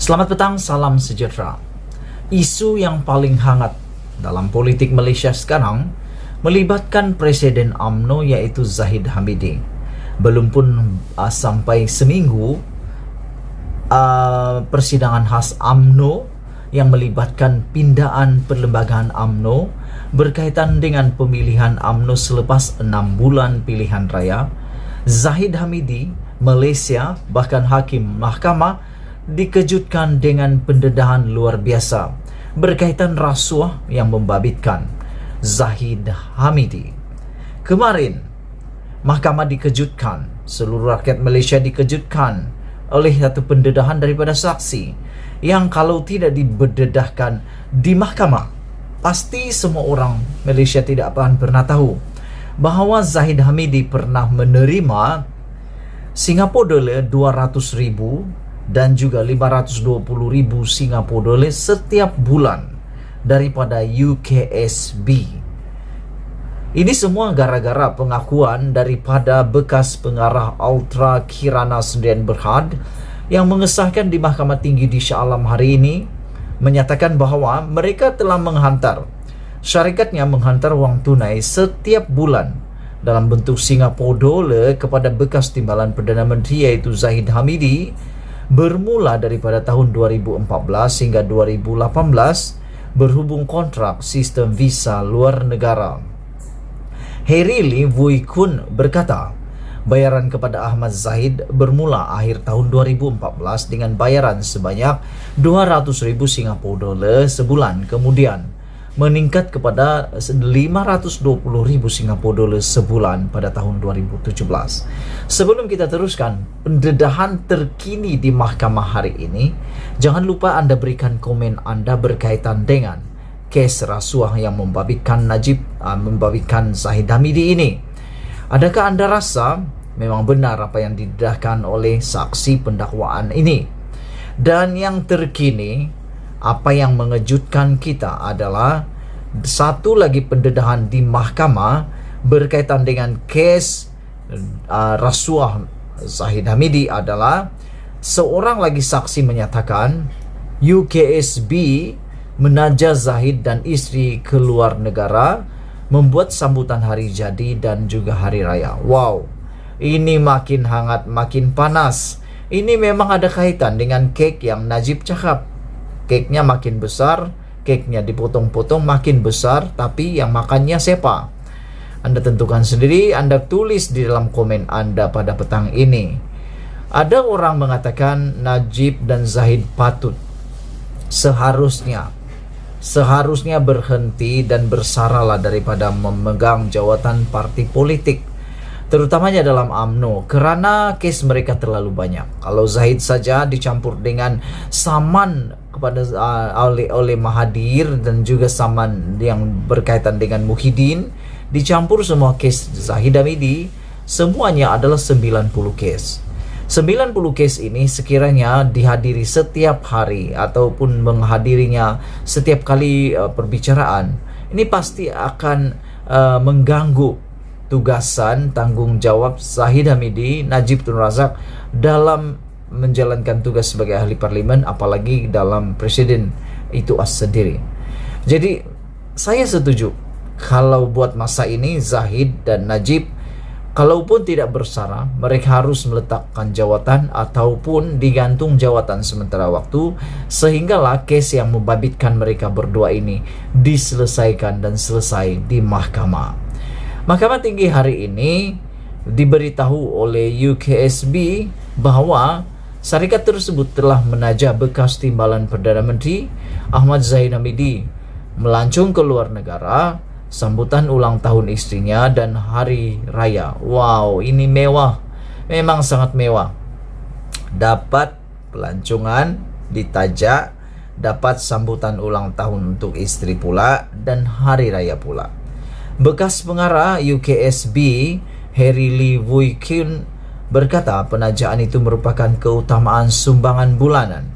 Selamat petang, salam sejahtera. Isu yang paling hangat dalam politik Malaysia sekarang melibatkan Presiden UMNO yaitu Zahid Hamidi. Belum pun sampai seminggu persidangan khas UMNO yang melibatkan pindaan perlembagaan UMNO berkaitan dengan pemilihan UMNO selepas 6 bulan pilihan raya. Zahid Hamidi, Malaysia, bahkan hakim mahkamah dikejutkan dengan pendedahan luar biasa berkaitan rasuah yang membabitkan Zahid Hamidi. Kemarin, mahkamah dikejutkan, seluruh rakyat Malaysia dikejutkan oleh satu pendedahan daripada saksi yang kalau tidak dibededahkan di mahkamah, pasti semua orang Malaysia tidak akan pernah tahu bahawa Zahid Hamidi pernah menerima Singapura dolar 200,000 dan juga 520,000 Singapura dolar setiap bulan daripada UKSB. Ini semua gara-gara pengakuan daripada bekas pengarah Ultra Kirana Sdn Bhd yang mengesahkan di Mahkamah Tinggi di Shah Alam hari ini, menyatakan bahawa mereka telah syarikatnya menghantar wang tunai setiap bulan dalam bentuk Singapura dolar kepada bekas timbalan Perdana Menteri iaitu Zahid Hamidi bermula daripada tahun 2014 hingga 2018 berhubung kontrak sistem visa luar negara. Harry Lee Wui Kun berkata, bayaran kepada Ahmad Zahid bermula akhir tahun 2014 dengan bayaran sebanyak 200,000 Singapura dolar sebulan, kemudian meningkat kepada 520,000 Singapura dolar sebulan pada tahun 2017. Sebelum kita teruskan pendedahan terkini di mahkamah hari ini, jangan lupa anda berikan komen anda berkaitan dengan kes rasuah yang membabitkan Zahid Hamidi ini. Adakah anda rasa memang benar apa yang didedahkan oleh saksi pendakwaan ini? Dan yang terkini, apa yang mengejutkan kita adalah satu lagi pendedahan di mahkamah berkaitan dengan kes rasuah Zahid Hamidi adalah seorang lagi saksi menyatakan UKSB menajah Zahid dan isteri ke luar negara membuat sambutan hari jadi dan juga hari raya. Wow, ini makin hangat, makin panas. Ini memang ada kaitan dengan kek yang Najib cakap. Keknya makin besar, keknya dipotong-potong makin besar, tapi yang makannya siapa? Anda tentukan sendiri, Anda tulis di dalam komen Anda pada petang ini. Ada orang mengatakan Najib dan Zahid patut seharusnya berhenti dan bersaralah daripada memegang jawatan parti politik, terutamanya dalam UMNO, kerana kes mereka terlalu banyak. Kalau Zahid saja dicampur dengan saman kepada oleh Mahathir dan juga saman yang berkaitan dengan Muhyiddin, dicampur semua kes Zahid Hamidi, semuanya adalah 90 kes. 90 kes ini sekiranya dihadiri setiap hari ataupun menghadirinya setiap kali perbicaraan, ini pasti akan mengganggu tugasan tanggung jawab Zahid Hamidi, Najib Tun Razak dalam menjalankan tugas sebagai ahli parlimen, apalagi dalam presiden itu sendiri. Jadi saya setuju kalau buat masa ini Zahid dan Najib, kalaupun tidak bersara, mereka harus meletakkan jawatan ataupun digantung jawatan sementara waktu, sehinggalah kes yang membabitkan mereka berdua ini diselesaikan dan selesai di mahkamah. Mahkamah Tinggi hari ini diberitahu oleh UKSB bahawa syarikat tersebut telah menajah bekas timbalan Perdana Menteri Ahmad Zahid Hamidi melancong ke luar negara, sambutan ulang tahun istrinya dan hari raya. Wow, ini mewah, memang sangat mewah. Dapat pelancongan, ditajak, dapat sambutan ulang tahun untuk istri pula dan hari raya pula. Bekas pengarah UKSB Harry Lee Wui Kun berkata penajaan itu merupakan keutamaan sumbangan bulanan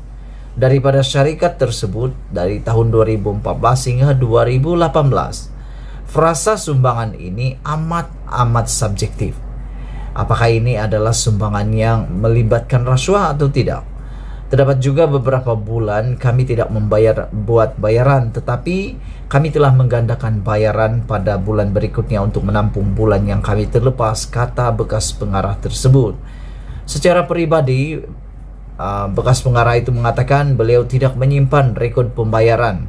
daripada syarikat tersebut dari tahun 2014 hingga 2018. Frasa sumbangan ini amat subjektif. Apakah ini adalah sumbangan yang melibatkan rasuah atau tidak? Terdapat juga beberapa bulan kami tidak buat bayaran, tetapi kami telah menggandakan bayaran pada bulan berikutnya untuk menampung bulan yang kami terlepas, kata bekas pengarah tersebut. Secara peribadi, bekas pengarah itu mengatakan beliau tidak menyimpan rekod pembayaran.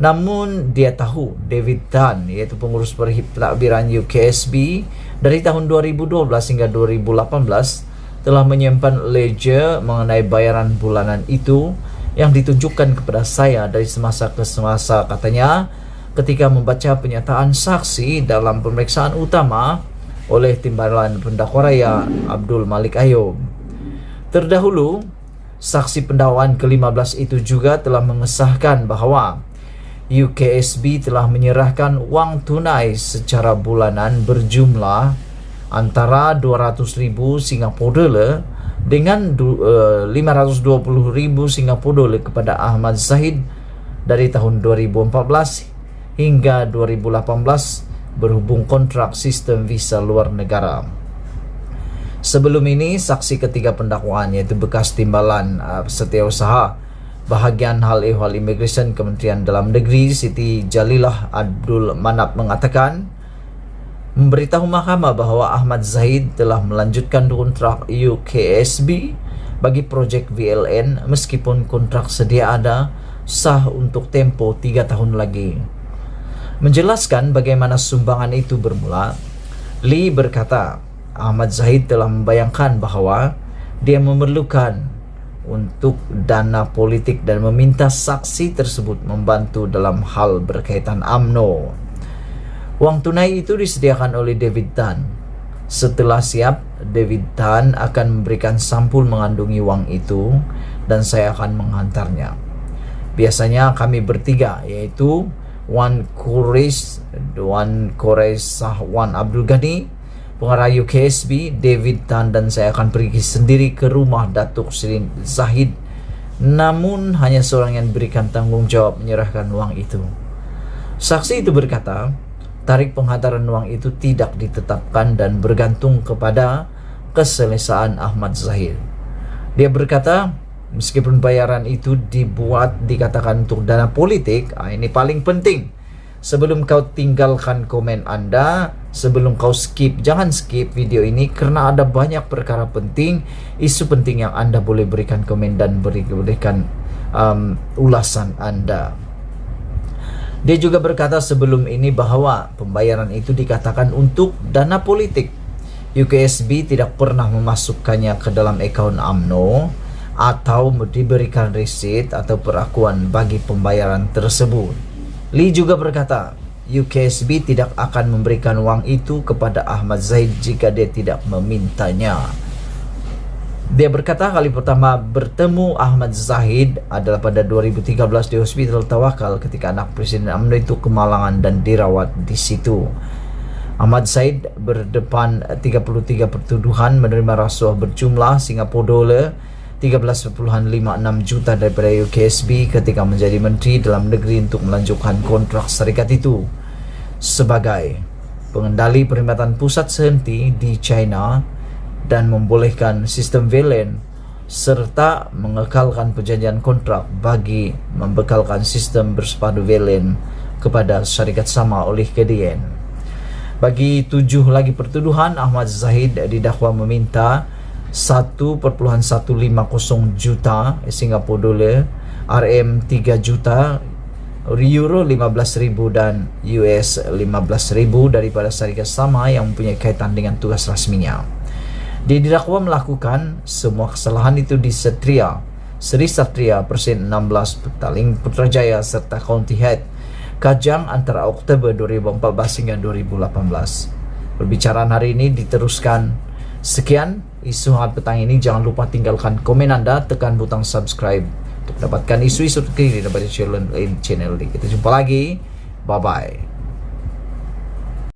Namun dia tahu David Tan, yaitu pengurus pentadbiran UKSB dari tahun 2012 hingga 2018, telah menyimpan ledger mengenai bayaran bulanan itu yang ditunjukkan kepada saya dari semasa ke semasa, katanya, ketika membaca pernyataan saksi dalam pemeriksaan utama oleh Timbalan Pendakwa Raya Abdul Malik Ayub. Terdahulu, saksi pendakwaan ke-15 itu juga telah mengesahkan bahawa UKSB telah menyerahkan wang tunai secara bulanan berjumlah antara 200,000 Singapura dolar dengan 520,000 Singapura dolar kepada Ahmad Zahid dari tahun 2014 hingga 2018 berhubung kontrak sistem visa luar negara. Sebelum ini, saksi ketiga pendakwaan, yaitu bekas Timbalan Setiausaha Bahagian Hal Ehwal Imigresen Kementerian Dalam Negeri Siti Jalilah Abdul Manap, mengatakan memberitahu mahkamah bahawa Ahmad Zahid telah melanjutkan kontrak UKSB bagi projek VLN meskipun kontrak sedia ada sah untuk tempoh 3 tahun lagi. Menjelaskan bagaimana sumbangan itu bermula, Lee berkata Ahmad Zahid telah membayangkan bahawa dia memerlukan untuk dana politik dan meminta saksi tersebut membantu dalam hal berkaitan UMNO. Wang tunai itu disediakan oleh David Tan. Setelah siap, David Tan akan memberikan sampul mengandungi wang itu dan saya akan menghantarnya. Biasanya kami bertiga, yaitu Wan Quraish, Wan Abdul Ghani, pengarah UKSB, David Tan, dan saya akan pergi sendiri ke rumah Datuk Seri Zahid. Namun hanya seorang yang diberikan tanggung jawab menyerahkan wang itu. Saksi itu berkata, tarikh penghantaran wang itu tidak ditetapkan dan bergantung kepada keselesaan Ahmad Zahid. Dia berkata, meskipun bayaran itu dikatakan untuk dana politik, ini paling penting. Sebelum kau tinggalkan komen anda, sebelum kau skip, jangan skip video ini kerana ada banyak perkara penting, isu penting yang anda boleh berikan komen dan berikan ulasan anda. Dia juga berkata sebelum ini bahawa pembayaran itu dikatakan untuk dana politik. UKSB tidak pernah memasukkannya ke dalam akaun UMNO atau diberikan resit atau perakuan bagi pembayaran tersebut. Lee juga berkata, UKSB tidak akan memberikan wang itu kepada Ahmad Zahid jika dia tidak memintanya. Dia berkata kali pertama bertemu Ahmad Zahid adalah pada 2013 di Hospital Tawakal ketika anak Presiden UMNO itu kemalangan dan dirawat di situ. Ahmad Zahid berdepan 33 pertuduhan menerima rasuah berjumlah Singapura dolar 13.56 juta daripada UKSB ketika menjadi Menteri Dalam Negeri untuk melanjutkan kontrak syarikat itu sebagai pengendali perkhidmatan pusat sehenti di China dan membolehkan sistem VLN serta mengekalkan perjanjian kontrak bagi membekalkan sistem bersepadu VLN kepada syarikat sama oleh KDN. Bagi 7 lagi pertuduhan, Ahmad Zahid didakwa meminta 1.150 juta Singapura dolar, RM 3 juta, Euro 15,000 dan US 15,000 daripada syarikat sama yang mempunyai kaitan dengan tugas rasminya. Dia didakwa melakukan semua kesalahan itu di Seri Satria Presiden 16 Petaling Putrajaya serta County Head Kajang antara Oktober 2014 hingga 2018. Perbicaraan hari ini diteruskan. Sekian isu hangat petang ini. Jangan lupa tinggalkan komen anda, tekan butang subscribe untuk dapatkan isu-isu terkini daripada channel ini. Kita jumpa lagi. Bye bye.